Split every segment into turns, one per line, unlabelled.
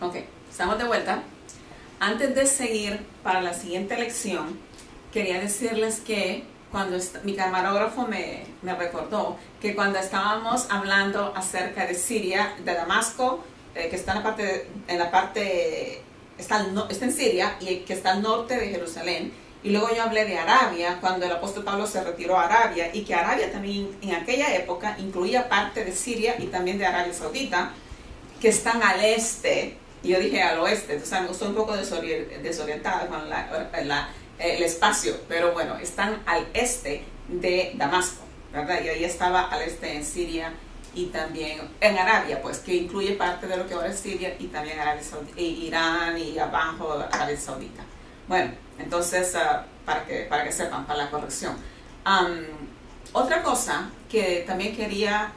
Ok, estamos de vuelta. Antes de seguir para la siguiente lección, quería decirles que cuando mi camarógrafo me recordó que cuando estábamos hablando acerca de Siria, de Damasco, que está está en Siria y que está al norte de Jerusalén, y luego yo hablé de Arabia, cuando el apóstol Pablo se retiró a Arabia, y que Arabia también en aquella época incluía parte de Siria y también de Arabia Saudita, que están al este. Y yo dije al oeste, o sea, me gustó un poco desorientada con el espacio, pero bueno, están al este de Damasco, ¿verdad? Y ahí estaba al este en Siria y también en Arabia, pues, que incluye parte de lo que ahora es Siria y también Arabia Saudita, Irán y abajo Arabia Saudita. Bueno, entonces, para que sepan, para la corrección. Otra cosa que también quería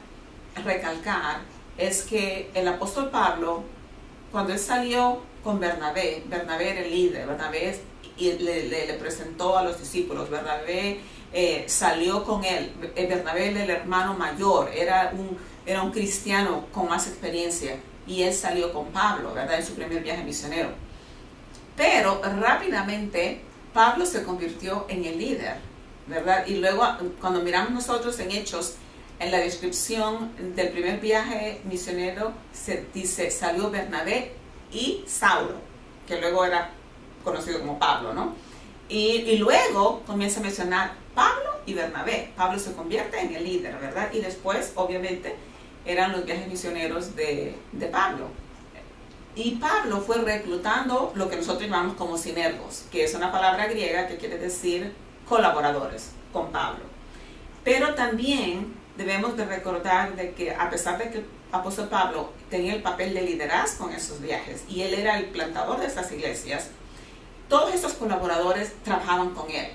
recalcar es que el apóstol Pablo, cuando él salió con Bernabé era el líder, Bernabé le presentó a los discípulos, Bernabé salió con él, Bernabé era el hermano mayor, era un cristiano con más experiencia, y él salió con Pablo, ¿verdad?, en su primer viaje misionero. Pero rápidamente Pablo se convirtió en el líder, ¿verdad? Y luego cuando miramos nosotros en Hechos, en la descripción del primer viaje misionero se dice salió Bernabé y Saulo, que luego era conocido como Pablo, ¿no? Y luego comienza a mencionar Pablo y Bernabé. Pablo se convierte en el líder, ¿verdad? Y después, obviamente, eran los viajes misioneros de Pablo. Y Pablo fue reclutando lo que nosotros llamamos como sinergos, que es una palabra griega que quiere decir colaboradores con Pablo. Pero también debemos de recordar de que a pesar de que el apóstol Pablo tenía el papel de liderazgo en esos viajes y él era el plantador de esas iglesias, todos estos colaboradores trabajaban con él.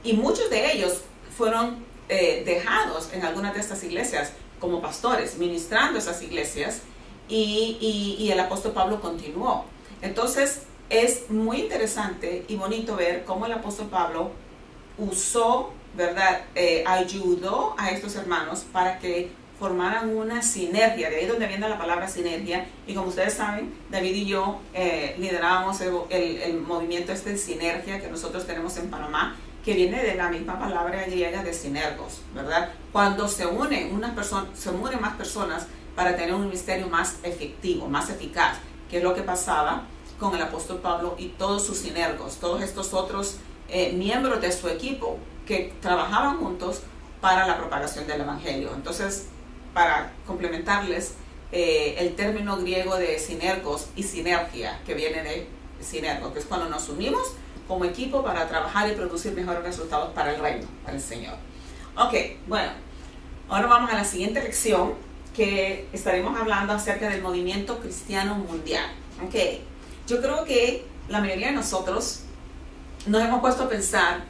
Y muchos de ellos fueron dejados en algunas de estas iglesias como pastores, ministrando esas iglesias, y el apóstol Pablo continuó. Entonces es muy interesante y bonito ver cómo el apóstol Pablo usó, ¿verdad?, ayudó a estos hermanos para que formaran una sinergia. De ahí donde viene la palabra sinergia. Y como ustedes saben, David y yo liderábamos el movimiento de sinergia que nosotros tenemos en Panamá, que viene de la misma palabra griega de sinergos, ¿verdad? Cuando se unen más personas para tener un ministerio más efectivo, más eficaz, que es lo que pasaba con el apóstol Pablo y todos sus sinergos, todos estos otros miembros de su equipo que trabajaban juntos para la propagación del evangelio. Entonces, para complementarles, el término griego de sinergos y sinergia, que viene de sinergo, que es cuando nos unimos como equipo para trabajar y producir mejores resultados para el reino, para el Señor. Ok, bueno, ahora vamos a la siguiente lección, que estaremos hablando acerca del movimiento cristiano mundial. Ok, yo creo que la mayoría de nosotros nos hemos puesto a pensar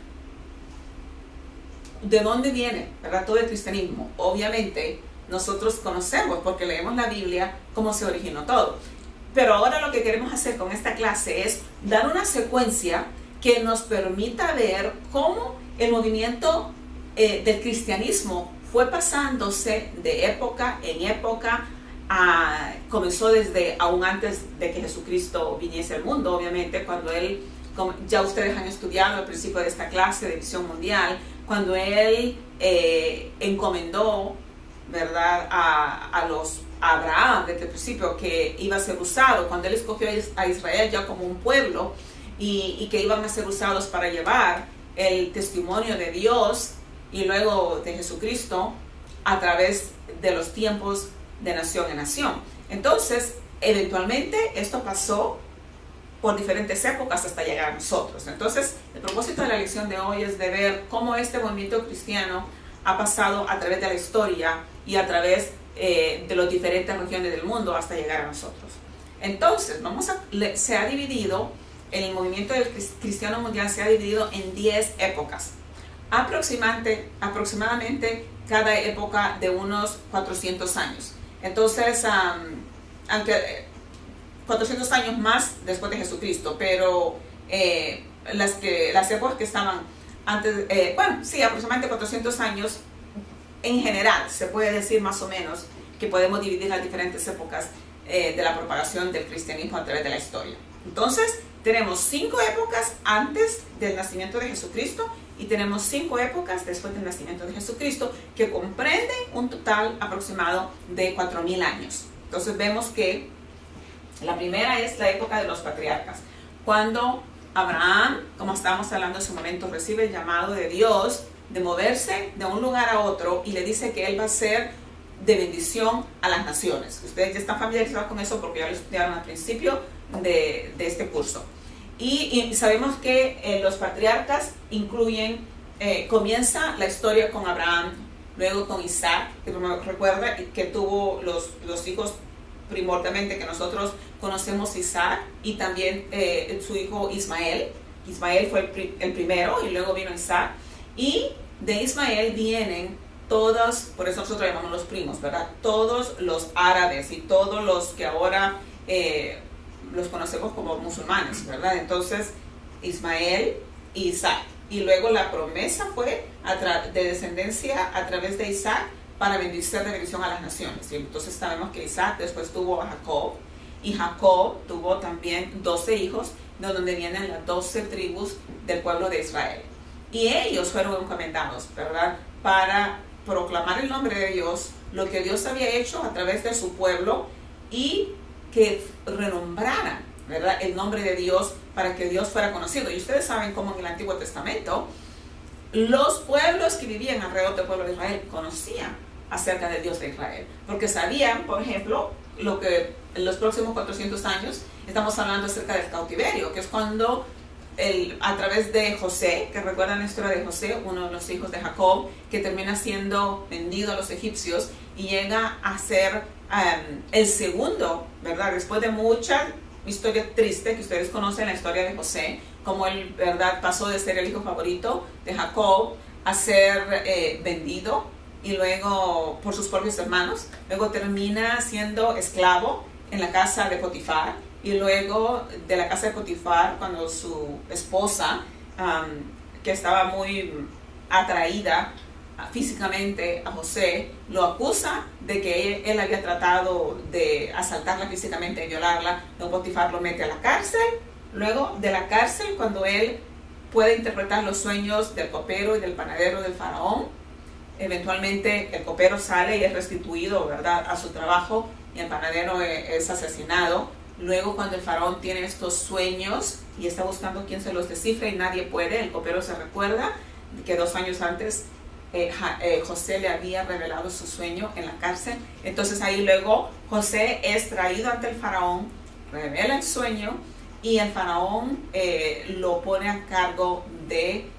de dónde viene, ¿verdad?, todo el cristianismo. Obviamente nosotros conocemos, porque leemos la Biblia, cómo se originó todo. Pero ahora lo que queremos hacer con esta clase es dar una secuencia que nos permita ver cómo el movimiento del cristianismo fue pasándose de época en época. Comenzó desde aún antes de que Jesucristo viniese al mundo, obviamente, cuando él, como ya ustedes han estudiado al principio de esta clase de visión mundial, cuando él encomendó, ¿verdad?, a Abraham desde el principio que iba a ser usado, cuando él escogió a Israel ya como un pueblo y que iban a ser usados para llevar el testimonio de Dios y luego de Jesucristo a través de los tiempos de nación en nación. Entonces, eventualmente esto pasó por diferentes épocas hasta llegar a nosotros. Entonces, el propósito de la lección de hoy es de ver cómo este movimiento cristiano ha pasado a través de la historia y a través de las diferentes regiones del mundo hasta llegar a nosotros. Entonces, se ha dividido, el movimiento del cristiano mundial se ha dividido en 10 épocas. Aproximadamente cada época de unos 400 años. Entonces, aunque 400 años más después de Jesucristo, pero las épocas que estaban antes, aproximadamente 400 años en general, se puede decir más o menos que podemos dividir las diferentes épocas de la propagación del cristianismo a través de la historia. Entonces, tenemos 5 épocas antes del nacimiento de Jesucristo y tenemos 5 épocas después del nacimiento de Jesucristo que comprenden un total aproximado de 4000 años. Entonces vemos que la primera es la época de los patriarcas, cuando Abraham, como estábamos hablando en su momento, recibe el llamado de Dios de moverse de un lugar a otro y le dice que él va a ser de bendición a las naciones. Ustedes ya están familiarizados con eso porque ya lo estudiaron al principio de este curso. Y sabemos que los patriarcas incluyen, comienza la historia con Abraham, luego con Isaac, que recuerda que tuvo los hijos primordialmente que nosotros conocemos, Isaac, y también su hijo Ismael. Ismael fue el primero y luego vino Isaac. Y de Ismael vienen todos, por eso nosotros llamamos los primos, ¿verdad? Todos los árabes y todos los que ahora los conocemos como musulmanes, ¿verdad? Entonces, Ismael y Isaac. Y luego la promesa fue de descendencia a través de Isaac para ser de bendición a las naciones. Y entonces sabemos que Isaac después tuvo a Jacob, y Jacob tuvo también 12 hijos, de donde vienen las 12 tribus del pueblo de Israel. Y ellos fueron encomendados, ¿verdad?, para proclamar el nombre de Dios, lo que Dios había hecho a través de su pueblo, y que renombraran, ¿verdad?, el nombre de Dios para que Dios fuera conocido. Y ustedes saben cómo en el Antiguo Testamento los pueblos que vivían alrededor del pueblo de Israel conocían acerca del Dios de Israel, porque sabían, por ejemplo, lo que en los próximos 400 años estamos hablando acerca del cautiverio, que es cuando a través de José, que recuerdan la historia de José, uno de los hijos de Jacob, que termina siendo vendido a los egipcios y llega a ser el segundo, ¿verdad? Después de mucha historia triste que ustedes conocen, la historia de José, como él, ¿verdad?, pasó de ser el hijo favorito de Jacob a ser vendido y luego por sus propios hermanos, luego termina siendo esclavo en la casa de Potifar, y luego de la casa de Potifar, cuando su esposa, que estaba muy atraída físicamente a José, lo acusa de que él había tratado de asaltarla físicamente y violarla, luego Potifar lo mete a la cárcel. Luego de la cárcel, cuando él puede interpretar los sueños del copero y del panadero del faraón, eventualmente el copero sale y es restituido, ¿verdad?, a su trabajo, y el panadero es asesinado. Luego, cuando el faraón tiene estos sueños y está buscando quién se los descifra y nadie puede, el copero se recuerda que 2 años antes José le había revelado su sueño en la cárcel. Entonces ahí luego José es traído ante el faraón, revela el sueño, y el faraón lo pone a cargo de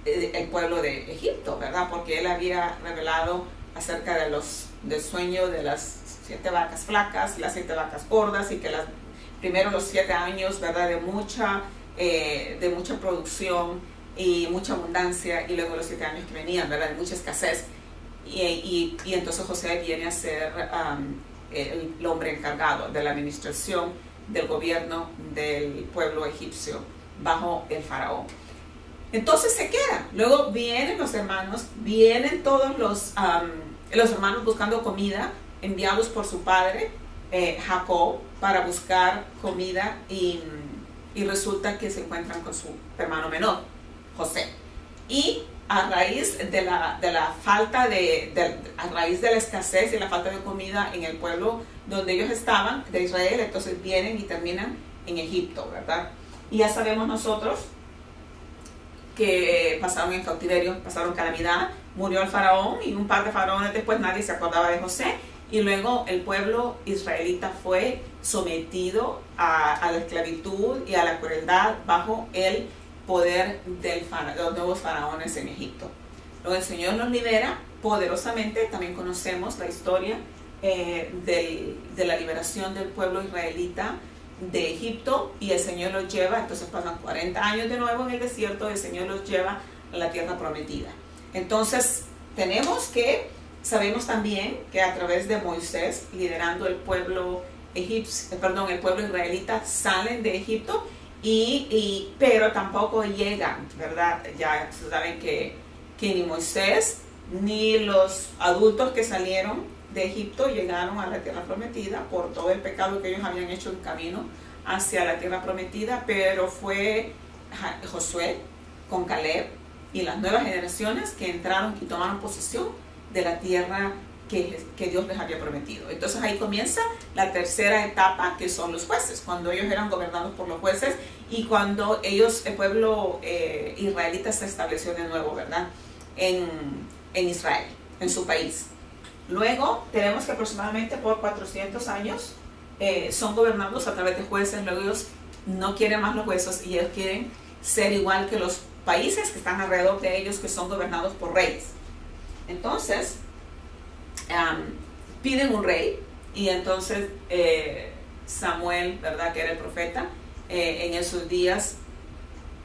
el pueblo de Egipto, ¿verdad? Porque él había revelado acerca del sueño de las 7 vacas flacas y las 7 vacas gordas, y que primero los 7 años, ¿verdad?, de mucha producción y mucha abundancia, y luego los 7 años que venían, ¿verdad?, de mucha escasez. Y entonces José viene a ser el hombre encargado de la administración del gobierno del pueblo egipcio bajo el faraón. Entonces se queda. Luego vienen los hermanos, vienen todos los hermanos buscando comida, enviados por su padre Jacob para buscar comida, y resulta que se encuentran con su hermano menor, José. Y a raíz de la falta a raíz de la escasez y la falta de comida en el pueblo donde ellos estaban, de Israel, entonces vienen y terminan en Egipto, ¿verdad? Y ya sabemos nosotros que pasaron en cautiverio, pasaron calamidad, murió el faraón, y un par de faraones después nadie se acordaba de José, y luego el pueblo israelita fue sometido a la esclavitud y a la crueldad bajo el poder de los nuevos faraones en Egipto. Luego el Señor nos libera poderosamente. También conocemos la historia de la liberación del pueblo israelita de Egipto, y el Señor los lleva, entonces pasan 40 años de nuevo en el desierto, y el Señor los lleva a la tierra prometida. Entonces sabemos también que a través de Moisés liderando el pueblo el pueblo israelita, salen de Egipto, pero tampoco llegan, ¿verdad? Ya saben que ni Moisés ni los adultos que salieron de Egipto llegaron a la tierra prometida por todo el pecado que ellos habían hecho en camino hacia la tierra prometida, pero fue Josué con Caleb y las nuevas generaciones que entraron y tomaron posesión de la tierra que Dios les había prometido. Entonces ahí comienza la tercera etapa, que son los jueces, cuando ellos eran gobernados por los jueces y cuando ellos, el pueblo israelita se estableció de nuevo, ¿verdad? En Israel, en su país. Luego tenemos que aproximadamente por 400 años son gobernados a través de jueces. Luego ellos no quieren más los jueces y ellos quieren ser igual que los países que están alrededor de ellos, que son gobernados por reyes. Entonces piden un rey y entonces Samuel, ¿verdad?, que era el profeta, en esos días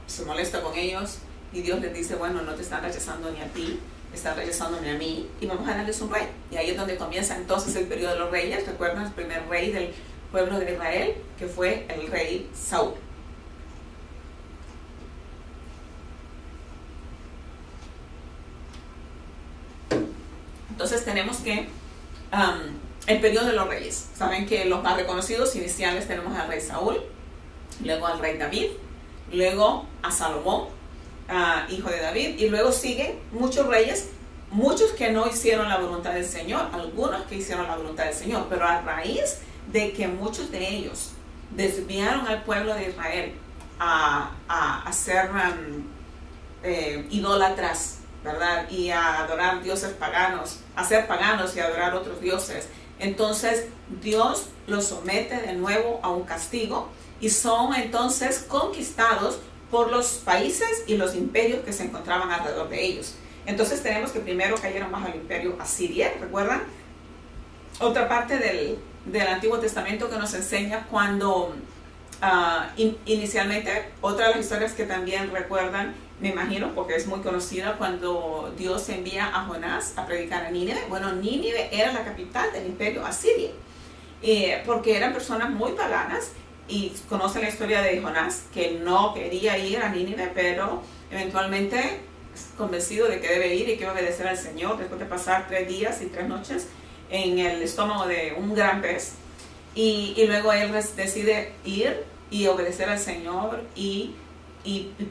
se molesta con ellos y Dios les dice, bueno, no te están rechazando ni a ti, están rechazándome a mí y vamos a darles un rey. Y ahí es donde comienza entonces el periodo de los reyes. Recuerdan el primer rey del pueblo de Israel, que fue el rey Saúl. Entonces tenemos que el periodo de los reyes. Saben que los más reconocidos iniciales tenemos al rey Saúl, luego al rey David, luego a Salomón, hijo de David, y luego siguen muchos reyes, muchos que no hicieron la voluntad del Señor, algunos que hicieron la voluntad del Señor, pero a raíz de que muchos de ellos desviaron al pueblo de Israel a ser idólatras, ¿verdad? Y a adorar dioses paganos, a ser paganos y a adorar otros dioses. Entonces Dios los somete de nuevo a un castigo y son entonces conquistados por los países y los imperios que se encontraban alrededor de ellos. Entonces tenemos que primero cayeron bajo el imperio asirio, ¿recuerdan? Otra parte del Antiguo Testamento que nos enseña cuando inicialmente, otra de las historias que también recuerdan, me imagino, porque es muy conocida, cuando Dios envía a Jonás a predicar a Nínive. Bueno, Nínive era la capital del imperio asirio, porque eran personas muy paganas, y conocen la historia de Jonás, que no quería ir a Nínive, pero eventualmente convencido de que debe ir y que obedecer al Señor, después de pasar 3 días y 3 noches en el estómago de un gran pez, y luego él decide ir y obedecer al Señor y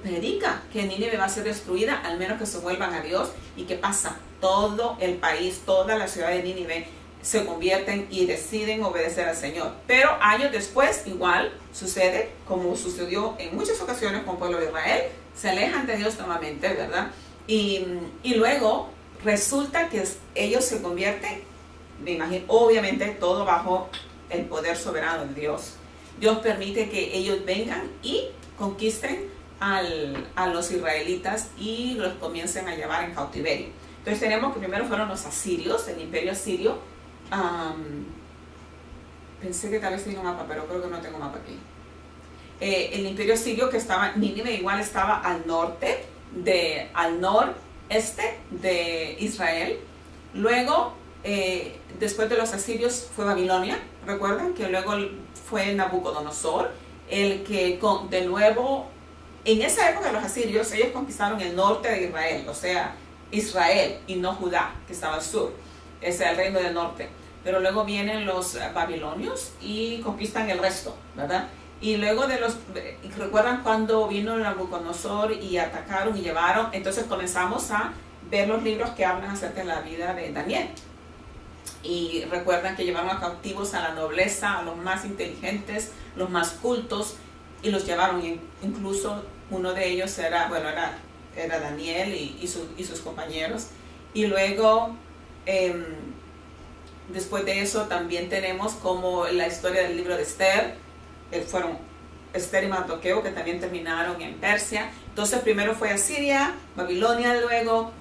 predica que Nínive va a ser destruida, al menos que se vuelvan a Dios. ¿Y qué pasa? Todo el país, toda la ciudad de Nínive se convierten y deciden obedecer al Señor. Pero años después, igual sucede, como sucedió en muchas ocasiones con el pueblo de Israel, se alejan de Dios nuevamente, ¿verdad? Y luego resulta que ellos se convierten, me imagino, obviamente todo bajo el poder soberano de Dios. Dios permite que ellos vengan y conquisten a los israelitas y los comiencen a llevar en cautiverio. Entonces tenemos que primero fueron los asirios, el imperio asirio. Pensé que tal vez tenía un mapa, pero creo que no tengo mapa aquí. El imperio asirio, que estaba, Nínive igual estaba al norte, al noreste de Israel. Luego, después de los asirios fue Babilonia. Recuerdan que luego fue Nabucodonosor, el que de nuevo, en esa época los asirios, ellos conquistaron el norte de Israel, o sea, Israel y no Judá, que estaba al sur, ese es el reino del norte. Pero luego vienen los babilonios y conquistan el resto, ¿verdad? Y luego ¿recuerdan cuando vino Nabucodonosor y atacaron y llevaron? Entonces comenzamos a ver los libros que hablan acerca de la vida de Daniel. Y recuerdan que llevaron a cautivos a la nobleza, a los más inteligentes, los más cultos, y los llevaron, incluso uno de ellos era Daniel y sus compañeros. Y luego, después de eso, también tenemos como la historia del libro de Esther. Fueron Esther y Mardoqueo, que también terminaron en Persia. Entonces primero fue Asiria, Babilonia,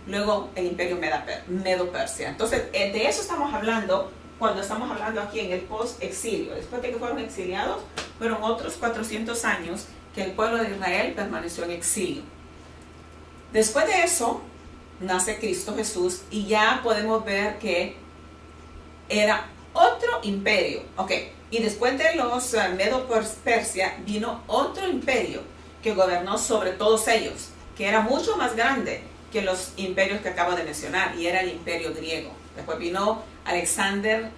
luego el imperio Medo-Persia. Entonces de eso estamos hablando cuando estamos hablando aquí en el post-exilio. Después de que fueron exiliados, fueron otros 400 años que el pueblo de Israel permaneció en exilio. Después de eso nace Cristo Jesús y ya podemos ver que era otro imperio. Y después de los Medo-Persia vino otro imperio que gobernó sobre todos ellos, que era mucho más grande que los imperios que acabo de mencionar, y era el imperio griego. Después vino Alexander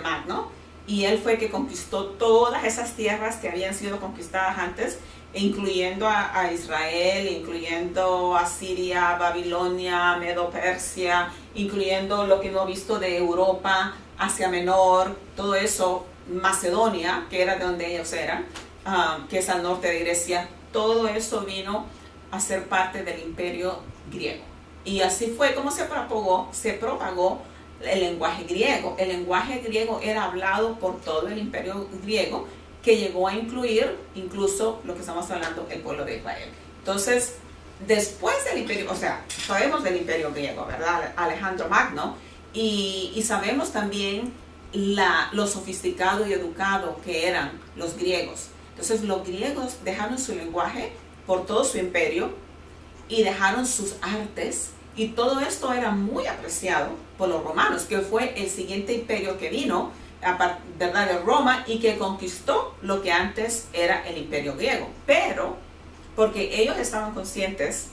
Magno, y él fue el que conquistó todas esas tierras que habían sido conquistadas antes, incluyendo a Israel, incluyendo a Siria, Babilonia, Medo-Persia, incluyendo lo que hemos visto de Europa, Asia Menor, todo eso, Macedonia, que era de donde ellos eran, que es al norte de Grecia. Todo eso vino a ser parte del imperio griego. Y así fue como se propagó el lenguaje griego. El lenguaje griego era hablado por todo el imperio griego, que llegó a incluir incluso lo que estamos hablando, el pueblo de Israel. Entonces, después del imperio, o sea, sabemos del imperio griego, ¿verdad? Alejandro Magno, y sabemos también lo sofisticado y educado que eran los griegos. Entonces, los griegos dejaron su lenguaje por todo su imperio y dejaron sus artes, y todo esto era muy apreciado por los romanos, que fue el siguiente imperio que vino, ¿verdad?, de Roma, y que conquistó lo que antes era el imperio griego. Pero, porque ellos estaban conscientes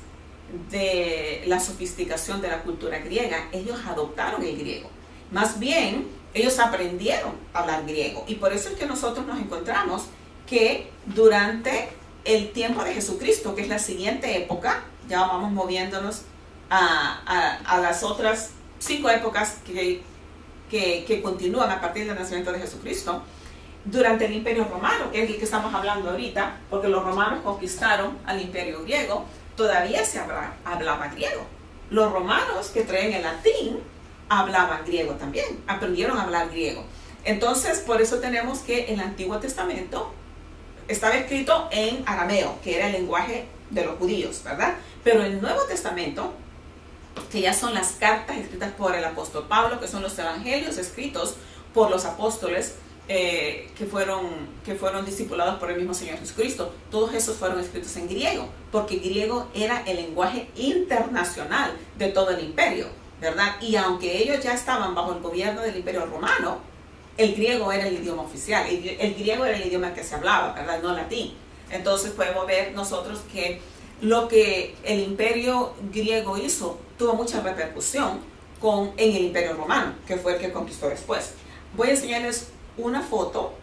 de la sofisticación de la cultura griega, ellos adoptaron el griego. Más bien, ellos aprendieron a hablar griego, y por eso es que nosotros nos encontramos que durante el tiempo de Jesucristo, que es la siguiente época, ya vamos moviéndonos a las otras 5 épocas que continúan a partir del nacimiento de Jesucristo, durante el imperio romano, que es el que estamos hablando ahorita, porque los romanos conquistaron al imperio griego, todavía se hablaba griego. Los romanos que traen el latín hablaban griego también, aprendieron a hablar griego. Entonces, por eso tenemos que el Antiguo Testamento estaba escrito en arameo, que era el lenguaje de los judíos, ¿verdad? Pero el Nuevo Testamento, que ya son las cartas escritas por el apóstol Pablo, que son los evangelios escritos por los apóstoles que fueron discipulados por el mismo Señor Jesucristo, todos esos fueron escritos en griego, porque griego era el lenguaje internacional de todo el imperio, ¿verdad? Y aunque ellos ya estaban bajo el gobierno del imperio romano, el griego era el idioma oficial, el griego era el idioma que se hablaba, ¿verdad? No latín. Entonces podemos ver nosotros que lo que el imperio griego hizo tuvo mucha repercusión en el imperio romano, que fue el que conquistó después. Voy a enseñarles una foto,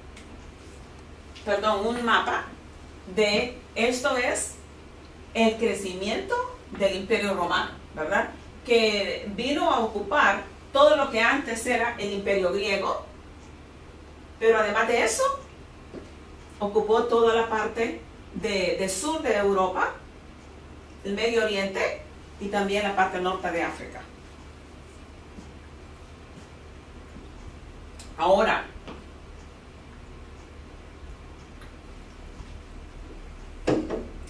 un mapa de esto es el crecimiento del imperio romano, ¿verdad? Que vino a ocupar todo lo que antes era el imperio griego, pero además de eso, ocupó toda la parte del sur de Europa, el Medio Oriente y también la parte norte de África. Ahora,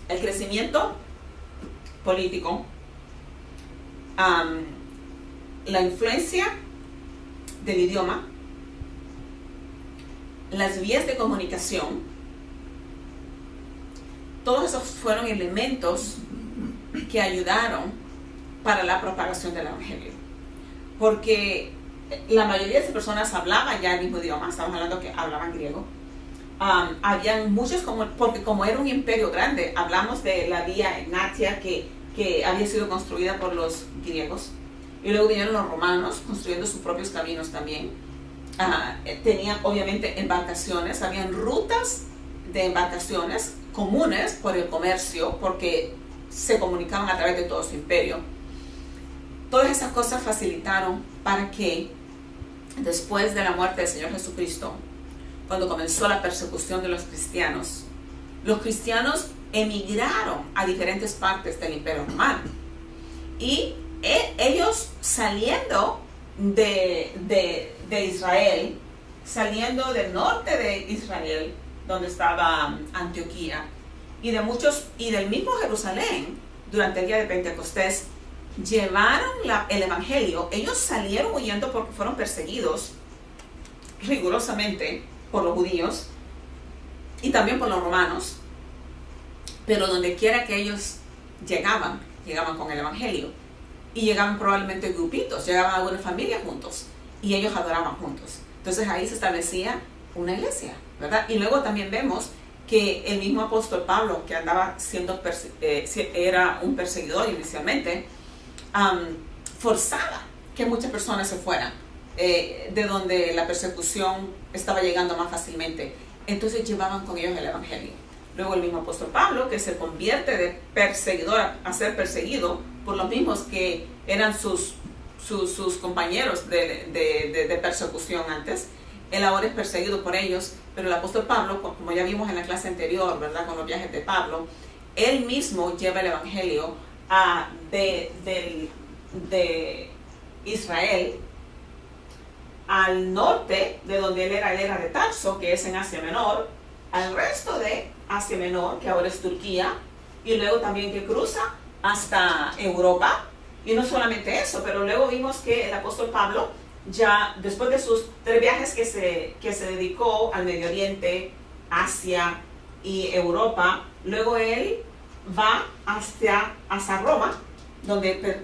el crecimiento político, la influencia del idioma, las vías de comunicación, todos esos fueron elementos que ayudaron para la propagación del evangelio, porque la mayoría de esas personas hablaban ya el mismo idioma, estamos hablando que hablaban griego. Habían muchos, porque como era un imperio grande, hablamos de la vía Egnatia que había sido construida por los griegos, y luego vinieron los romanos construyendo sus propios caminos también. Tenían obviamente embarcaciones, habían rutas de embarcaciones comunes por el comercio, porque se comunicaban a través de todo su imperio. Todas esas cosas facilitaron para que después de la muerte del Señor Jesucristo, cuando comenzó la persecución de los cristianos emigraron a diferentes partes del imperio romano, y ellos saliendo de Israel, saliendo del norte de Israel, donde estaba Antioquía, y del mismo Jerusalén, durante el día de Pentecostés, llevaron el evangelio. Ellos salieron huyendo porque fueron perseguidos rigurosamente por los judíos y también por los romanos, pero donde quiera que ellos llegaban con el evangelio, y llegaban probablemente grupitos, llegaban algunas familias juntos, y ellos adoraban juntos. Entonces ahí se establecía una iglesia, ¿verdad? Y luego también vemos que el mismo apóstol Pablo, que andaba era un perseguidor inicialmente, forzaba que muchas personas se fueran, de donde la persecución estaba llegando más fácilmente. Entonces llevaban con ellos el evangelio. Luego el mismo apóstol Pablo, que se convierte de perseguidor a ser perseguido por los mismos que eran sus compañeros de persecución antes. Él ahora es perseguido por ellos, pero el apóstol Pablo, como ya vimos en la clase anterior, ¿verdad? Con los viajes de Pablo, él mismo lleva el evangelio de Israel al norte, de donde él era de Tarso, que es en Asia Menor, al resto de Asia Menor, que ahora es Turquía, y luego también que cruza hasta Europa. Y no solamente eso, pero luego vimos que el apóstol Pablo, ya después de sus 3 viajes que se dedicó al Medio Oriente, Asia y Europa, luego él va hasta Roma, donde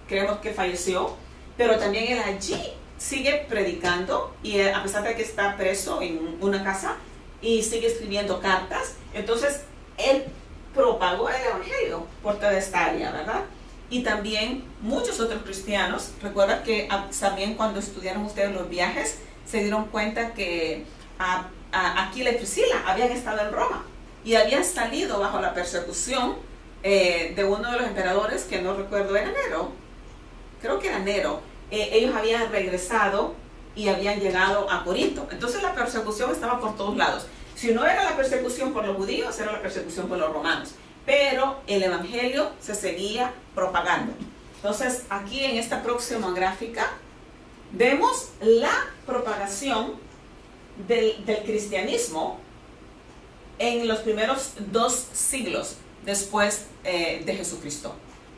creemos que falleció, pero también él allí sigue predicando, y a pesar de que está preso en una casa, y sigue escribiendo cartas. Entonces él propagó el evangelio por toda esta área, ¿verdad? Y también muchos otros cristianos, recuerda que también cuando estudiaron ustedes los viajes, se dieron cuenta que Aquila y Priscila habían estado en Roma y habían salido bajo la persecución de uno de los emperadores, que no recuerdo, era Nero, creo que era Nero. Ellos habían regresado y habían llegado a Corinto. Entonces la persecución estaba por todos lados. Si no era la persecución por los judíos, era la persecución por los romanos. Pero el evangelio se seguía propagando. Entonces, aquí en esta próxima gráfica vemos la propagación del cristianismo en los primeros 2 siglos después de Jesucristo.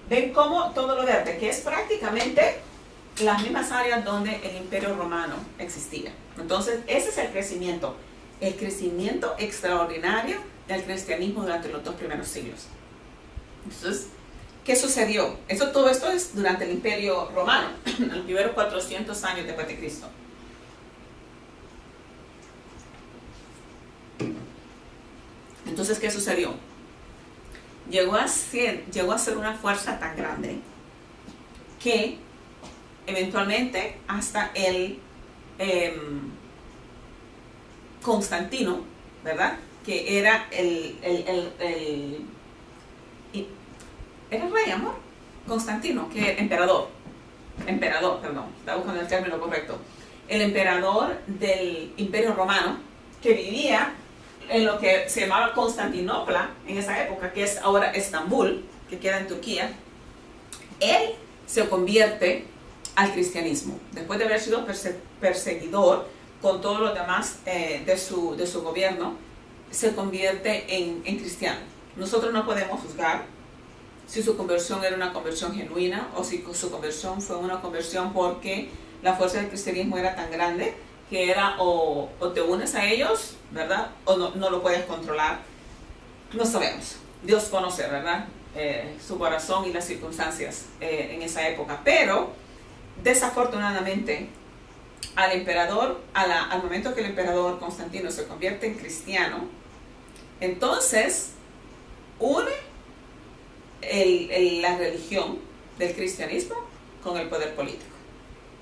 Ven cómo todo lo verde, que es prácticamente las mismas áreas donde el Imperio Romano existía. Entonces, ese es el crecimiento extraordinario del cristianismo durante los 2 primeros siglos. Entonces, ¿qué sucedió? Todo esto es durante el Imperio Romano, en los primeros 400 años después de Cristo. Entonces, ¿qué sucedió? Llegó a ser una fuerza tan grande que eventualmente hasta el Constantino, ¿verdad? Que era era el rey, amor. Constantino, que era emperador, perdón, estaba buscando el término correcto. El emperador del Imperio Romano, que vivía en lo que se llamaba Constantinopla en esa época, que es ahora Estambul, que queda en Turquía. Él se convierte al cristianismo, después de haber sido perseguidor con todos los demás de su gobierno. Se convierte en cristiano. Nosotros no podemos juzgar si su conversión era una conversión genuina o si su conversión fue una conversión porque la fuerza del cristianismo era tan grande que era o te unes a ellos, ¿verdad? O no lo puedes controlar. No sabemos. Dios conoce, ¿verdad? Su corazón y las circunstancias en esa época. Pero desafortunadamente al emperador, al momento que el emperador Constantino se convierte en cristiano, entonces une la religión del cristianismo con el poder político.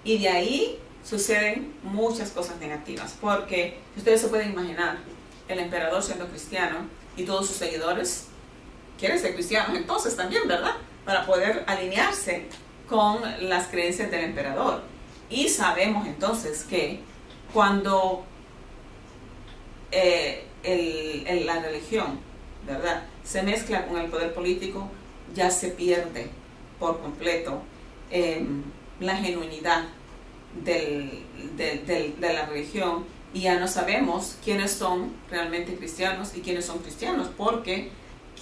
Y de ahí suceden muchas cosas negativas, porque ustedes se pueden imaginar, el emperador siendo cristiano y todos sus seguidores quieren ser cristianos entonces también, ¿verdad? Para poder alinearse con las creencias del emperador. Y sabemos entonces que cuando la religión, ¿verdad?, se mezcla con el poder político, ya se pierde por completo la genuinidad de la religión, y ya no sabemos quiénes son realmente cristianos y quiénes son cristianos, porque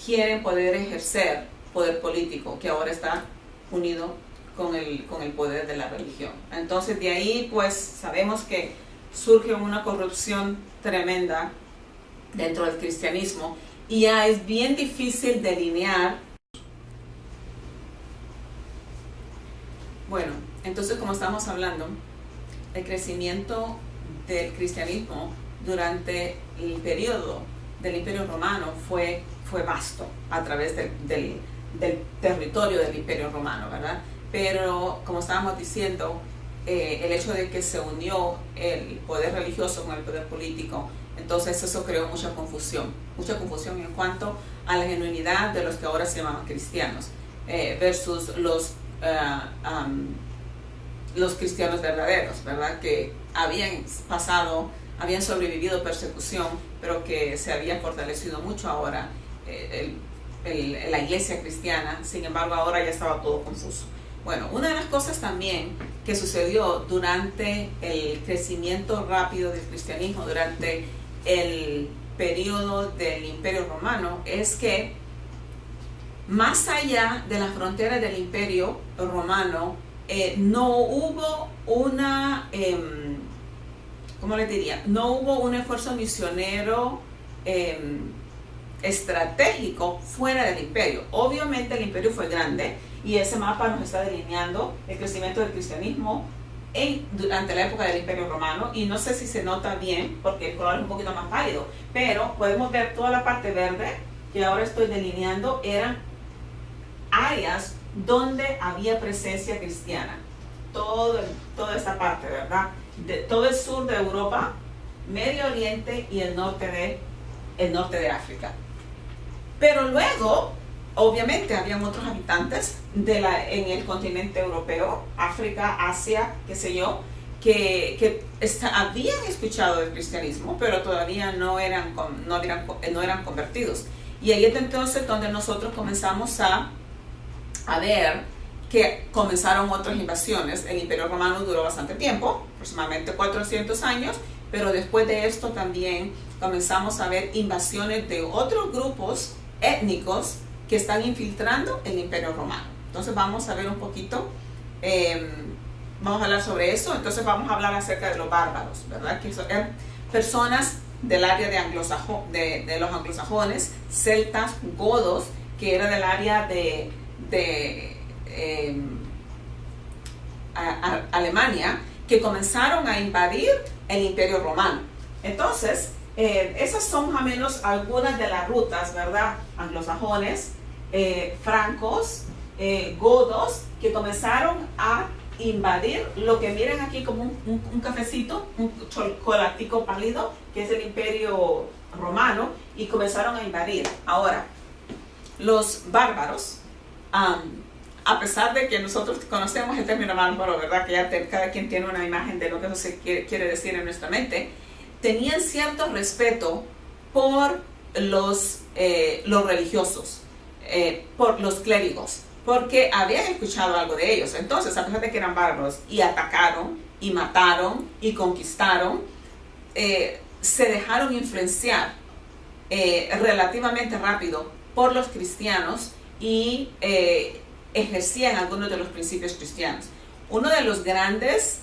quieren poder ejercer poder político que ahora está unido con el poder de la religión. Entonces de ahí pues sabemos que surge una corrupción tremenda dentro del cristianismo, y ya es bien difícil delinear. Bueno, entonces, como estamos hablando, el crecimiento del cristianismo durante el periodo del Imperio Romano fue vasto a través del territorio del Imperio Romano, ¿verdad? Pero, como estábamos diciendo, el hecho de que se unió el poder religioso con el poder político, entonces eso creó mucha confusión en cuanto a la genuinidad de los que ahora se llaman cristianos, versus los cristianos verdaderos, ¿verdad? Que habían sobrevivido persecución, pero que se había fortalecido mucho ahora la iglesia cristiana. Sin embargo, ahora ya estaba todo confuso. Bueno, una de las cosas también que sucedió durante el crecimiento rápido del cristianismo, durante el periodo del Imperio Romano, es que más allá de las fronteras del Imperio Romano, no hubo una, ¿cómo les diría? No hubo un esfuerzo misionero estratégico fuera del imperio. Obviamente el imperio fue grande y ese mapa nos está delineando el crecimiento del cristianismo durante la época del Imperio Romano, y no sé si se nota bien porque el color es un poquito más pálido, pero podemos ver toda la parte verde que ahora estoy delineando, eran áreas donde había presencia cristiana. Toda esta parte, ¿verdad? Todo el sur de Europa, Medio Oriente y el norte de África. Pero luego, obviamente, habían otros habitantes en el continente europeo, África, Asia, qué sé yo, que habían escuchado del cristianismo, pero todavía no eran convertidos. Y ahí es entonces donde nosotros comenzamos a ver que comenzaron otras invasiones. El Imperio Romano duró bastante tiempo, aproximadamente 400 años, pero después de esto también comenzamos a ver invasiones de otros grupos étnicos que están infiltrando el Imperio Romano. Entonces vamos a ver un poquito, vamos a hablar sobre eso. Entonces vamos a hablar acerca de los bárbaros, ¿verdad? Que eran personas del área de los anglosajones, celtas, godos, que era del área de Alemania, que comenzaron a invadir el Imperio Romano. Entonces, esas son más o menos algunas de las rutas, ¿verdad? Anglosajones, francos, godos, que comenzaron a invadir lo que miren aquí como un cafecito, un chocolatico pálido, que es el Imperio Romano, y comenzaron a invadir. Ahora, los bárbaros, a pesar de que nosotros conocemos el término bárbaro, ¿verdad? Que ya cada quien tiene una imagen de lo que eso se quiere decir en nuestra mente, tenían cierto respeto por los religiosos, por los clérigos, porque habían escuchado algo de ellos. Entonces, a pesar de que eran bárbaros y atacaron y mataron y conquistaron, se dejaron influenciar relativamente rápido por los cristianos y ejercían algunos de los principios cristianos. Uno de los grandes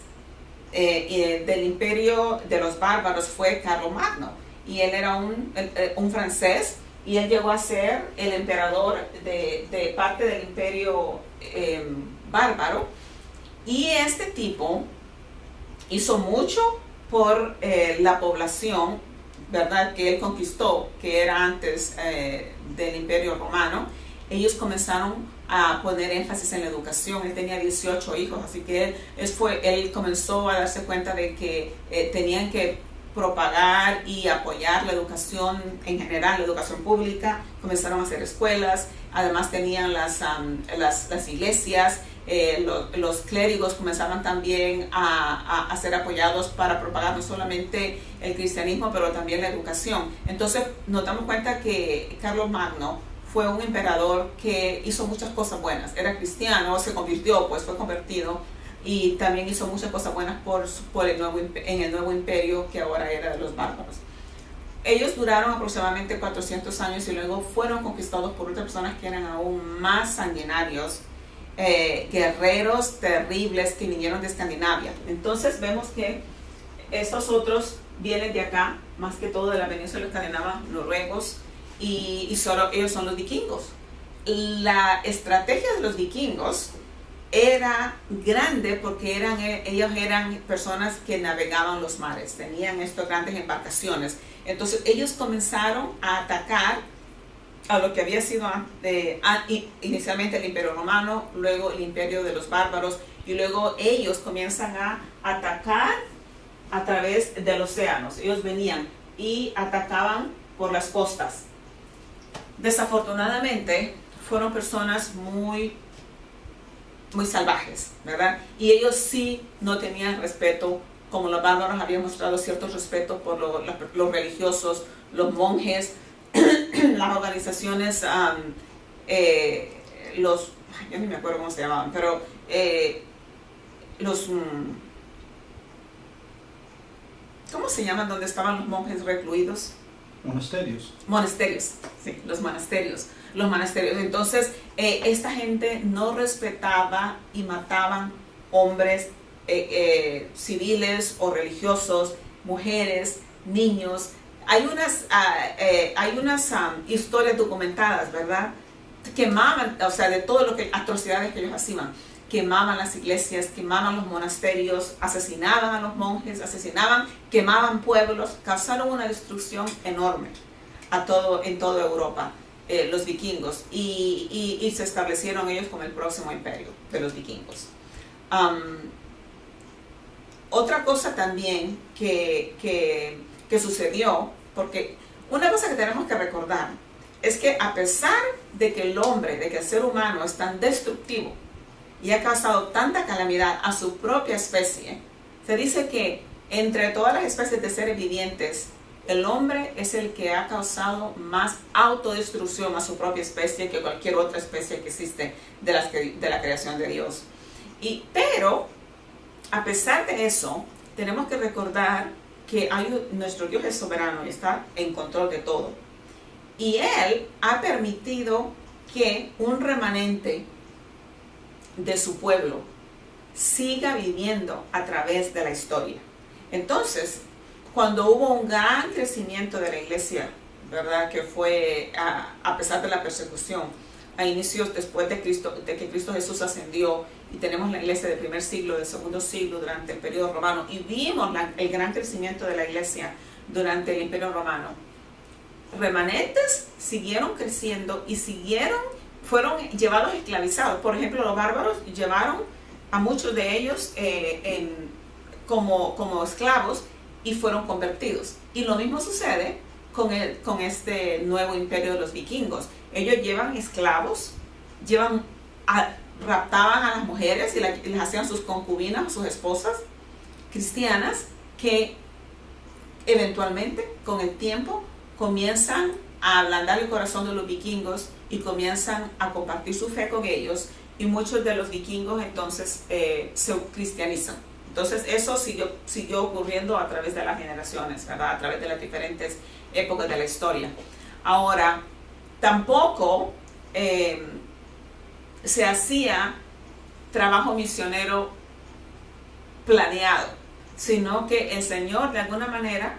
del imperio de los bárbaros fue Carlomagno, y él era un francés, y él llegó a ser el emperador de parte del imperio bárbaro, y este tipo hizo mucho por la población, ¿verdad?, que él conquistó, que era antes del Imperio Romano. Ellos comenzaron a poner énfasis en la educación. Él tenía 18 hijos, así que él comenzó a darse cuenta de que tenían que propagar y apoyar la educación en general, la educación pública. Comenzaron a hacer escuelas, además tenían las iglesias. Los clérigos comenzaban también a ser apoyados para propagar no solamente el cristianismo, pero también la educación. Entonces nos damos cuenta que Carlomagno fue un emperador que hizo muchas cosas buenas. Era cristiano, se convirtió, pues fue convertido, y también hizo muchas cosas buenas en el nuevo imperio que ahora era de los bárbaros. Ellos duraron aproximadamente 400 años y luego fueron conquistados por otras personas que eran aún más sanguinarios, guerreros terribles que vinieron de Escandinavia. Entonces vemos que estos otros vienen de acá, más que todo de la península escandinava, noruegos, y ellos son los vikingos. La estrategia de los vikingos era grande porque ellos eran personas que navegaban los mares, tenían estas grandes embarcaciones. Entonces ellos comenzaron a atacar a lo que había sido inicialmente el Imperio Romano, luego el Imperio de los Bárbaros, y luego ellos comienzan a atacar a través de los océanos. Ellos venían y atacaban por las costas. Desafortunadamente fueron personas muy salvajes, ¿verdad? Y ellos sí no tenían respeto, como los bárbaros habían mostrado cierto respeto por los religiosos, los monjes, las organizaciones, yo ni me acuerdo cómo se llamaban, pero ¿cómo se llaman donde estaban los monjes recluidos?
Monasterios.
Monasterios, sí, los monasterios. Entonces, esta gente no respetaba y mataban hombres civiles o religiosos, mujeres, niños. Hay unas historias documentadas, ¿verdad? Quemaban, o sea, de todo lo que atrocidades que ellos hacían. Quemaban las iglesias, quemaban los monasterios, asesinaban a los monjes, quemaban pueblos, causaron una destrucción enorme en toda Europa, los vikingos, y se establecieron ellos como el próximo imperio de los vikingos. Otra cosa también que sucedió, porque una cosa que tenemos que recordar es que a pesar de que el ser humano es tan destructivo y ha causado tanta calamidad a su propia especie, se dice que entre todas las especies de seres vivientes, el hombre es el que ha causado más autodestrucción a su propia especie que cualquier otra especie que existe de la creación de Dios. Pero, a pesar de eso, tenemos que recordar que nuestro Dios es soberano y está en control de todo. Y Él ha permitido que un remanente de su pueblo siga viviendo a través de la historia. Entonces, cuando hubo un gran crecimiento de la iglesia, ¿verdad? Que fue a pesar de la persecución, a inicios después de que Cristo Jesús ascendió, y tenemos la iglesia del primer siglo, del segundo siglo, durante el periodo romano, y vimos el gran crecimiento de la iglesia durante el imperio romano. Remanentes siguieron creciendo y fueron llevados esclavizados. Por ejemplo, los bárbaros llevaron a muchos de ellos como esclavos y fueron convertidos. Y lo mismo sucede con este nuevo imperio de los vikingos. Ellos llevan esclavos, raptaban a las mujeres y les hacían sus concubinas, sus esposas cristianas, que eventualmente, con el tiempo, comienzan a ablandar el corazón de los vikingos y comienzan a compartir su fe con ellos, y muchos de los vikingos entonces se cristianizan. Entonces eso siguió ocurriendo a través de las generaciones, ¿verdad? A través de las diferentes épocas de la historia. Ahora, tampoco se hacía trabajo misionero planeado, sino que el Señor de alguna manera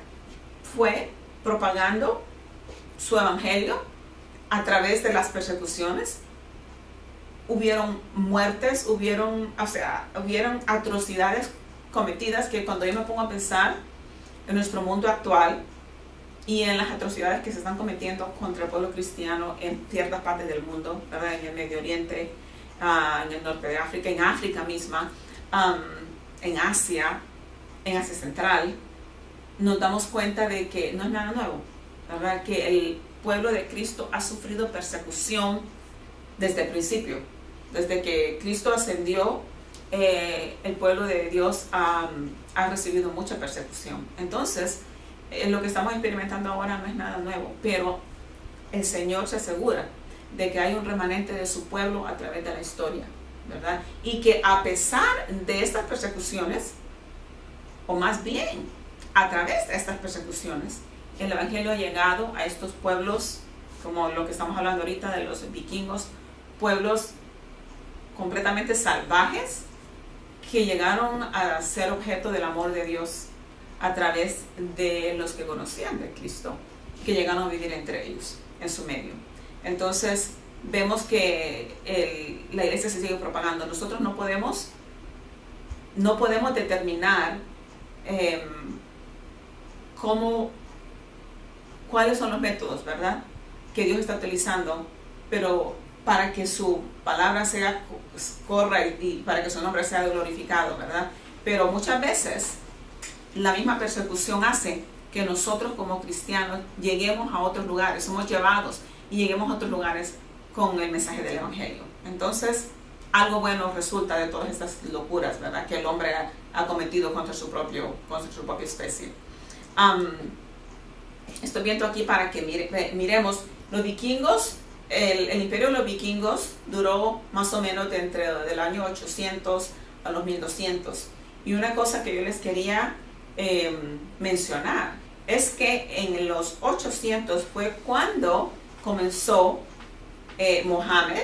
fue propagando su evangelio a través de las persecuciones. Hubieron muertes, hubieron atrocidades cometidas, que cuando yo me pongo a pensar en nuestro mundo actual y en las atrocidades que se están cometiendo contra el pueblo cristiano en ciertas partes del mundo, ¿verdad? En el Medio Oriente, en el norte de África, en África misma, en Asia Central, nos damos cuenta de que no es nada nuevo, ¿verdad? Que el pueblo de Cristo ha sufrido persecución desde el principio. Desde que Cristo ascendió, el pueblo de Dios ha recibido mucha persecución. Entonces, lo que estamos experimentando ahora no es nada nuevo, pero el Señor se asegura de que hay un remanente de su pueblo a través de la historia, ¿verdad? Y que a pesar de estas persecuciones, o más bien a través de estas persecuciones, el Evangelio ha llegado a estos pueblos, como lo que estamos hablando ahorita de los vikingos, pueblos completamente salvajes, que llegaron a ser objeto del amor de Dios a través de los que conocían de Cristo, que llegaron a vivir entre ellos, en su medio. Entonces, vemos que la iglesia se sigue propagando. Nosotros no podemos determinar cuáles son los métodos, ¿verdad?, que Dios está utilizando, pero para que su palabra corra y para que su nombre sea glorificado, ¿verdad? Pero muchas veces la misma persecución hace que nosotros como cristianos lleguemos a otros lugares, somos llevados y lleguemos a otros lugares con el mensaje del Evangelio. Entonces, algo bueno resulta de todas estas locuras, ¿verdad?, que el hombre ha cometido contra su propia especie. Estoy viendo aquí para que miremos los vikingos. El imperio de los vikingos duró más o menos del año 800 a los 1200. Y una cosa que yo les quería mencionar es que en los 800 fue cuando comenzó Mohammed,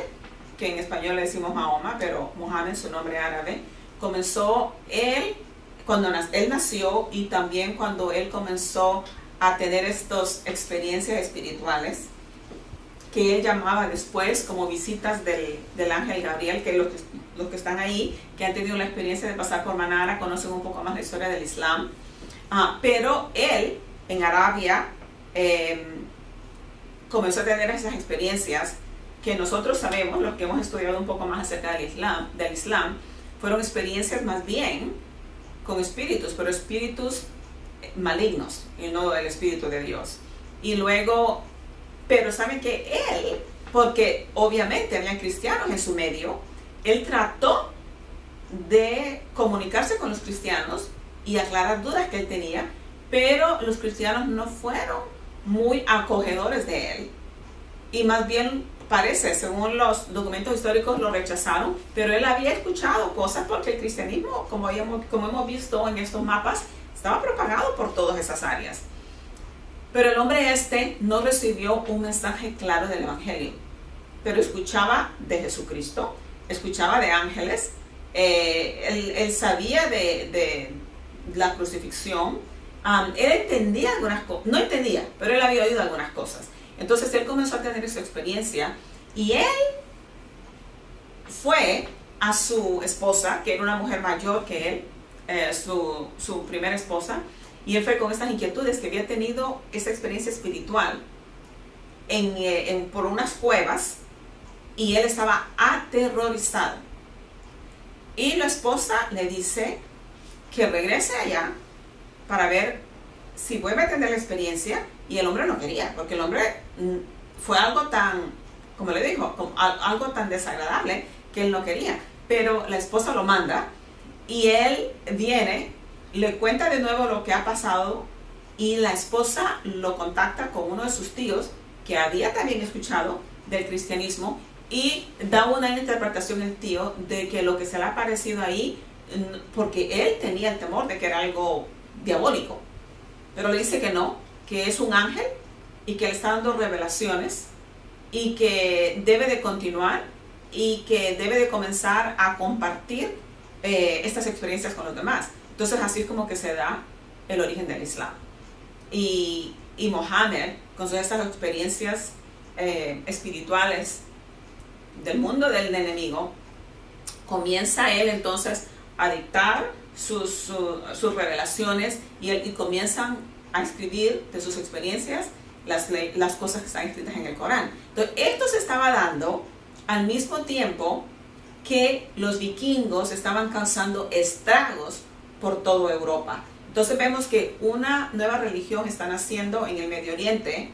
que en español le decimos Mahoma, pero Mohammed, su nombre árabe, comenzó cuando él nació, y también cuando él comenzó a tener estas experiencias espirituales que él llamaba después como visitas del ángel Gabriel, que los que están ahí, que han tenido la experiencia de pasar por Manara, conocen un poco más la historia del Islam. Pero él, en Arabia, comenzó a tener esas experiencias que nosotros sabemos, los que hemos estudiado un poco más acerca del Islam, fueron experiencias más bien con espíritus, pero espíritus malignos, y no el espíritu de Dios. Y luego, pero saben que él, porque obviamente habían cristianos en su medio, él trató de comunicarse con los cristianos y aclarar dudas que él tenía, pero los cristianos no fueron muy acogedores de él, y más bien parece, según los documentos históricos, lo rechazaron. Pero él había escuchado cosas, porque el cristianismo, como hemos visto en estos mapas, estaba propagado por todas esas áreas. Pero el hombre no recibió un mensaje claro del Evangelio, pero escuchaba de Jesucristo, escuchaba de ángeles, él sabía de la crucifixión, él entendía algunas cosas, no entendía, pero él había oído algunas cosas. Entonces él comenzó a tener esa experiencia, y él fue a su esposa, que era una mujer mayor que él, su primera esposa, y él fue con estas inquietudes, que había tenido esa experiencia espiritual por unas cuevas, y él estaba aterrorizado. Y la esposa le dice que regrese allá para ver si vuelve a tener la experiencia, y el hombre no quería, porque el hombre fue algo tan, como le dijo, algo tan desagradable que él no quería. Pero la esposa lo manda, y él viene, le cuenta de nuevo lo que ha pasado, y la esposa lo contacta con uno de sus tíos que había también escuchado del cristianismo, y da una interpretación el tío de que lo que se le ha aparecido ahí, porque él tenía el temor de que era algo diabólico, pero le dice que no, que es un ángel, y que le está dando revelaciones, y que debe de continuar, y que debe de comenzar a compartir estas experiencias con los demás. Entonces así es como que se da el origen del Islam. Y Mohammed, con todas estas experiencias espirituales del mundo del enemigo, comienza él entonces a dictar sus revelaciones, y comienzan a escribir de sus experiencias las cosas que están escritas en el Corán. Entonces esto se estaba dando al mismo tiempo que los vikingos estaban causando estragos por toda Europa. Entonces vemos que una nueva religión está naciendo en el Medio Oriente,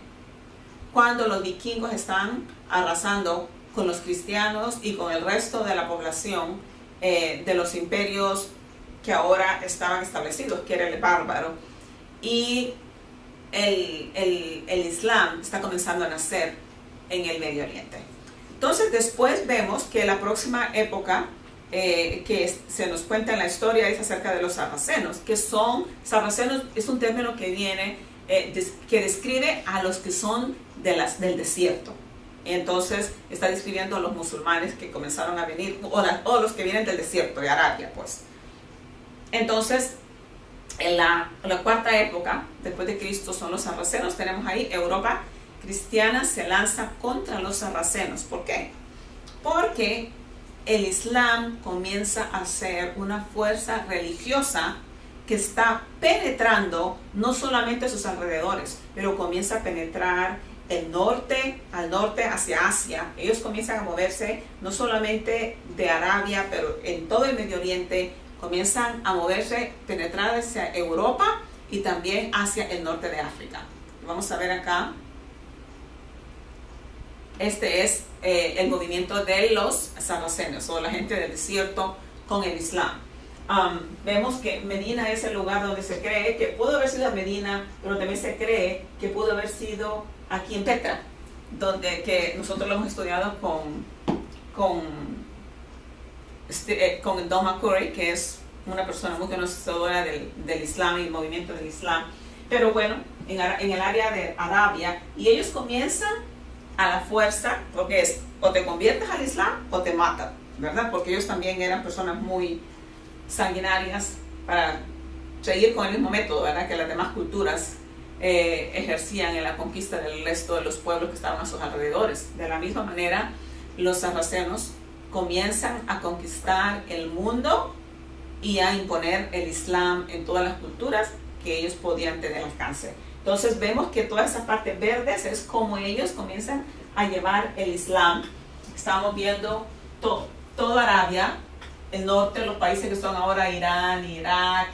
cuando los vikingos están arrasando con los cristianos y con el resto de la población de los imperios que ahora estaban establecidos, que era el bárbaro. Y el Islam está comenzando a nacer en el Medio Oriente. Entonces después vemos que la próxima época que se nos cuenta en la historia es acerca de los sarracenos, sarracenos es un término que viene, que describe a los que son del desierto. Entonces está describiendo a los musulmanes que comenzaron a venir, o los que vienen del desierto de Arabia, pues. Entonces, en la cuarta época, después de Cristo, son los sarracenos. Tenemos ahí Europa cristiana se lanza contra los sarracenos. ¿Por qué? Porque el Islam comienza a ser una fuerza religiosa que está penetrando no solamente sus alrededores, pero comienza a penetrar al norte hacia Asia. Ellos comienzan a moverse no solamente de Arabia, pero en todo el Medio Oriente, comienzan a moverse, penetrar hacia Europa y también hacia el norte de África. Vamos a ver acá. Este es el movimiento de los sarracenos, o la gente del desierto con el Islam. Vemos que Medina es el lugar donde se cree que pudo haber sido Medina, pero también se cree que pudo haber sido aquí en Petra, donde que nosotros lo hemos estudiado con Don McCurry, que es una persona muy conocedora del Islam y el movimiento del Islam. Pero bueno, en el área de Arabia, y ellos comienzan a la fuerza, porque es o te conviertes al Islam o te matan, ¿verdad? Porque ellos también eran personas muy sanguinarias para seguir con el mismo método, ¿verdad?, que las demás culturas ejercían en la conquista del resto de los pueblos que estaban a sus alrededores. De la misma manera, los sarracenos comienzan a conquistar el mundo y a imponer el Islam en todas las culturas que ellos podían tener alcance. Entonces vemos que todas esas partes verdes es como ellos comienzan a llevar el Islam. Estamos viendo toda Arabia, el norte, los países que son ahora Irán, Irak,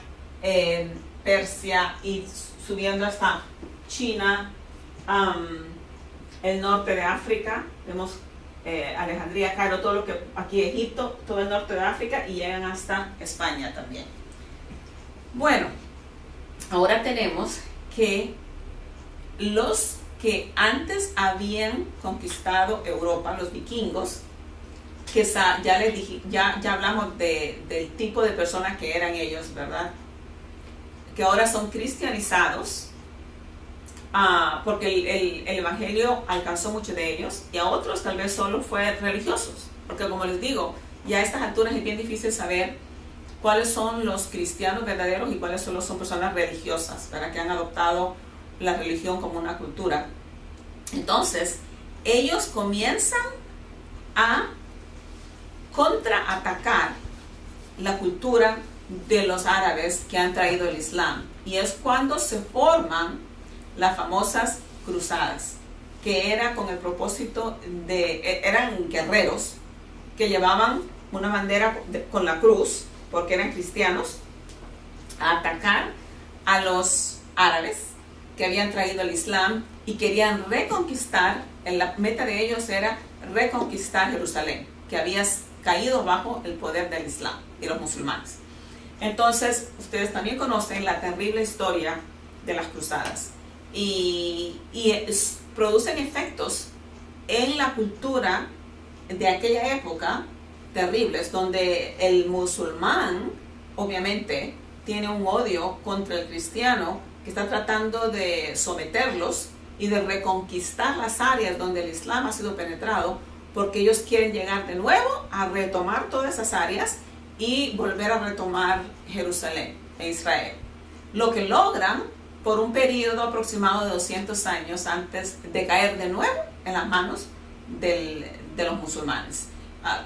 Persia, y subiendo hasta China, el norte de África, vemos Alejandría, Cairo, todo lo que aquí Egipto, todo el norte de África, y llegan hasta España también. Bueno, ahora tenemos que los que antes habían conquistado Europa, los vikingos, que ya les dije, ya hablamos del tipo de personas que eran ellos, ¿verdad? Que ahora son cristianizados, porque el evangelio alcanzó muchos de ellos, y a otros tal vez solo fue religiosos, porque como les digo, ya a estas alturas es bien difícil saber cuáles son los cristianos verdaderos y cuáles solo son personas religiosas, ¿verdad?, que han adoptado la religión como una cultura. Entonces, ellos comienzan a contraatacar la cultura de los árabes que han traído el Islam, y es cuando se forman las famosas cruzadas, que era con el propósito eran guerreros que llevaban una bandera con la cruz, porque eran cristianos, a atacar a los árabes que habían traído el Islam y querían reconquistar. La meta de ellos era reconquistar Jerusalén, que había caído bajo el poder del Islam y los musulmanes. Entonces, ustedes también conocen la terrible historia de las cruzadas, y producen efectos en la cultura de aquella época terribles, donde el musulmán obviamente tiene un odio contra el cristiano que está tratando de someterlos y de reconquistar las áreas donde el Islam ha sido penetrado, porque ellos quieren llegar de nuevo a retomar todas esas áreas y volver a retomar Jerusalén e Israel. Lo que logran por un periodo aproximado de 200 años antes de caer de nuevo en las manos de los musulmanes.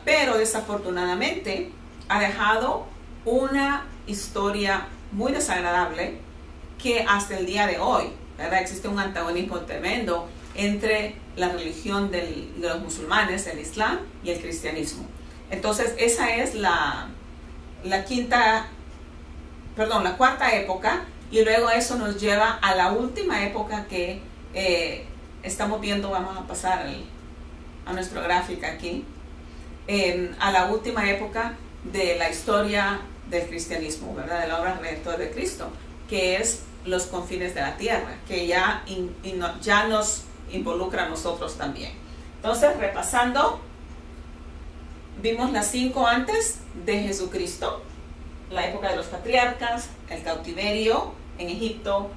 Pero desafortunadamente ha dejado una historia muy desagradable que hasta el día de hoy, ¿verdad?, existe un antagonismo tremendo entre la religión de los musulmanes, el Islam, y el cristianismo. Entonces esa es la cuarta época, y luego eso nos lleva a la última época que estamos viendo. Vamos a pasar a nuestra gráfica aquí, a la última época de la historia del cristianismo, ¿verdad?, de la obra redentora de Cristo, que es los confines de la tierra, que ya nos involucra a nosotros también. Entonces, repasando, vimos las 5 antes de Jesucristo, la época de los patriarcas, el cautiverio en Egipto,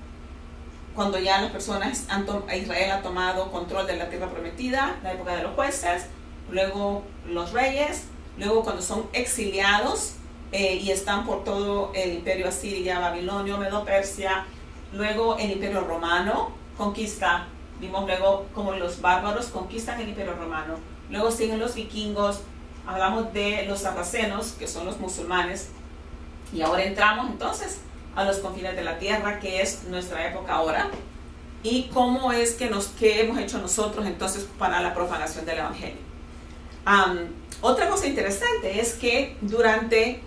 cuando ya las personas, Israel ha tomado control de la tierra prometida, la época de los jueces, luego los reyes, luego cuando son exiliados y están por todo el imperio asirio, babilonio, medo-persia, luego el imperio romano conquista, vimos luego como los bárbaros conquistan el imperio romano, luego siguen los vikingos, hablamos de los sarracenos, que son los musulmanes, y ahora entramos entonces a los confines de la tierra, que es nuestra época ahora, y cómo es que qué hemos hecho nosotros entonces para la propagación del Evangelio. Otra cosa interesante es que durante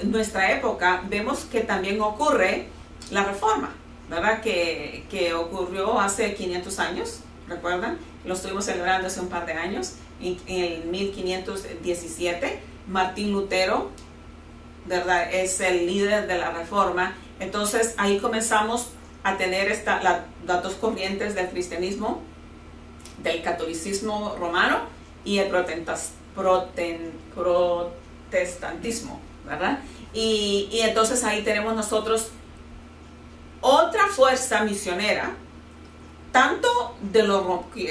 nuestra época vemos que también ocurre la Reforma, ¿verdad? Que ocurrió hace 500 años, ¿recuerdan? Lo estuvimos celebrando hace un par de años, en el 1517. Martín Lutero, ¿verdad? Es el líder de la Reforma. Entonces ahí comenzamos a tener las dos corrientes del cristianismo, del catolicismo romano y el protestantismo, ¿verdad? Y entonces ahí tenemos nosotros otra fuerza misionera, tanto de los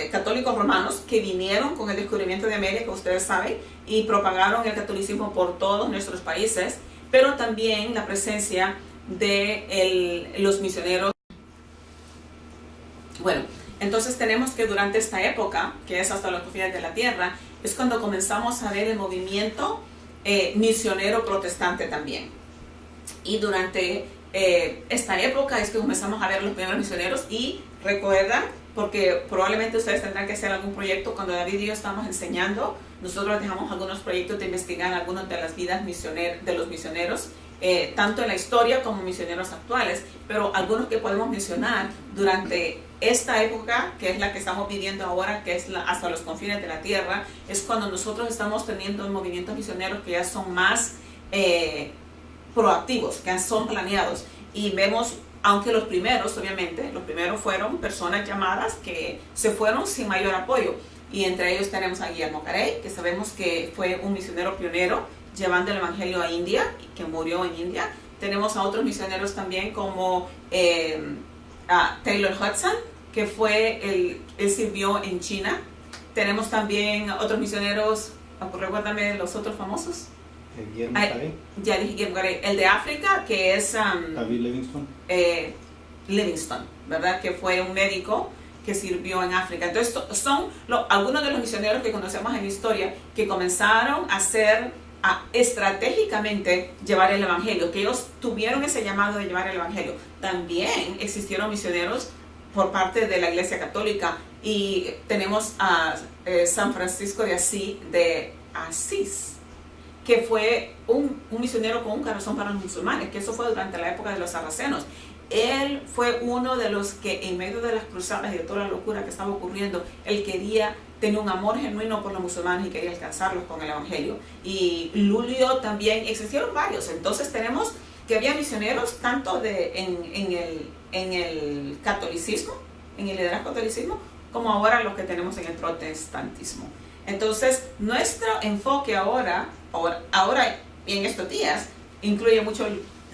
católicos romanos que vinieron con el descubrimiento de América, ustedes saben, y propagaron el catolicismo por todos nuestros países, pero también la presencia de los misioneros. Bueno, entonces tenemos que durante esta época, que es hasta los confines de la tierra, es cuando comenzamos a ver el movimiento misionero protestante también. Y durante esta época es que comenzamos a ver los primeros misioneros. Y recuerdan, porque probablemente ustedes tendrán que hacer algún proyecto, cuando David y yo estamos enseñando, nosotros dejamos algunos proyectos de investigar algunas de las vidas de los misioneros, tanto en la historia como misioneros actuales, pero algunos que podemos mencionar durante esta época, que es la que estamos viviendo ahora, que es hasta los confines de la tierra, es cuando nosotros estamos teniendo movimientos misioneros que ya son más proactivos, que son planeados, y vemos, aunque los primeros, obviamente, los primeros fueron personas llamadas que se fueron sin mayor apoyo, y entre ellos tenemos a Guillermo Carey, que sabemos que fue un misionero pionero, llevando el Evangelio a India, que murió en India. Tenemos a otros misioneros también como a Taylor Hudson, que él sirvió en China. Tenemos también otros misioneros, recuérdame los otros famosos.
Guillermo Carey.
Ya dije Guillermo Carey. El de África, que es
David Livingstone.
Livingstone, ¿verdad? Que fue un médico que sirvió en África. Entonces son algunos de los misioneros que conocemos en la historia que comenzaron a estratégicamente llevar el Evangelio, que ellos tuvieron ese llamado de llevar el Evangelio. También existieron misioneros por parte de la Iglesia Católica, y tenemos a San Francisco de Asís, que fue un misionero con un corazón para los musulmanes, que eso fue durante la época de los sarracenos. Él fue uno de los que en medio de las cruzadas y de toda la locura que estaba ocurriendo, él tenía un amor genuino por los musulmanes y quería alcanzarlos con el Evangelio. Y Lulio también, existieron varios. Entonces tenemos que había misioneros tanto en el catolicismo, en el liderazgo catolicismo, como ahora los que tenemos en el protestantismo. Entonces nuestro enfoque ahora y en estos días incluye mucho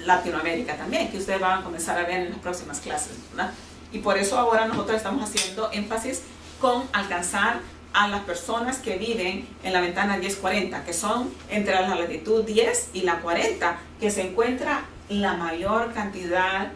Latinoamérica también, que ustedes van a comenzar a ver en las próximas clases, ¿verdad? Y por eso ahora nosotros estamos haciendo énfasis con alcanzar a las personas que viven en la ventana 1040, que son entre la latitud 10 y la 40, que se encuentra la mayor cantidad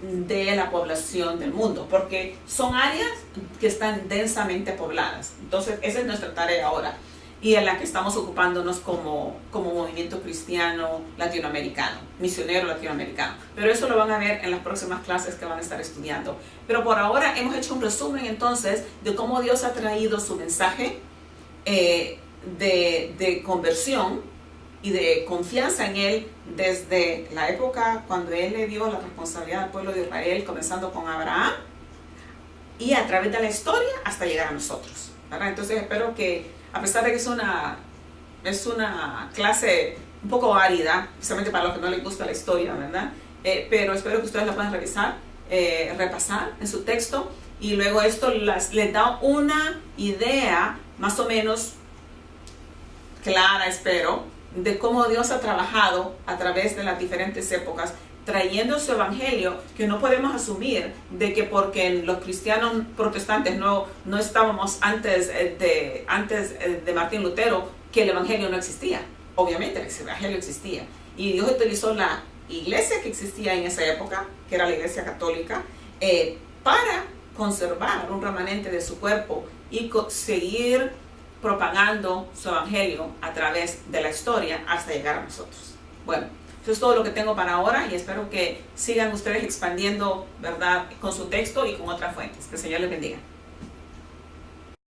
de la población del mundo, porque son áreas que están densamente pobladas. Entonces esa es nuestra tarea ahora, y en la que estamos ocupándonos como movimiento cristiano latinoamericano, misionero latinoamericano. Pero eso lo van a ver en las próximas clases que van a estar estudiando. Pero por ahora hemos hecho un resumen entonces de cómo Dios ha traído su mensaje de conversión y de confianza en Él desde la época cuando Él le dio la responsabilidad al pueblo de Israel, comenzando con Abraham, y a través de la historia hasta llegar a nosotros, ¿verdad? Entonces espero que, a pesar de que es una clase un poco árida, especialmente para los que no les gusta la historia, ¿verdad? Pero espero que ustedes la puedan revisar, repasar en su texto, y luego esto les da una idea más o menos clara, espero, de cómo Dios ha trabajado a través de las diferentes épocas, trayendo su evangelio, que no podemos asumir de que porque los cristianos protestantes no estábamos antes de Martín Lutero, que el evangelio no existía. Obviamente el evangelio existía, y Dios utilizó la iglesia que existía en esa época, que era la iglesia católica, para conservar un remanente de su cuerpo y seguir propagando su evangelio a través de la historia hasta llegar a nosotros. Bueno, Entonces todo lo que tengo para ahora y espero que sigan ustedes expandiendo, ¿verdad?, con su texto y con otras fuentes. Que el Señor les bendiga.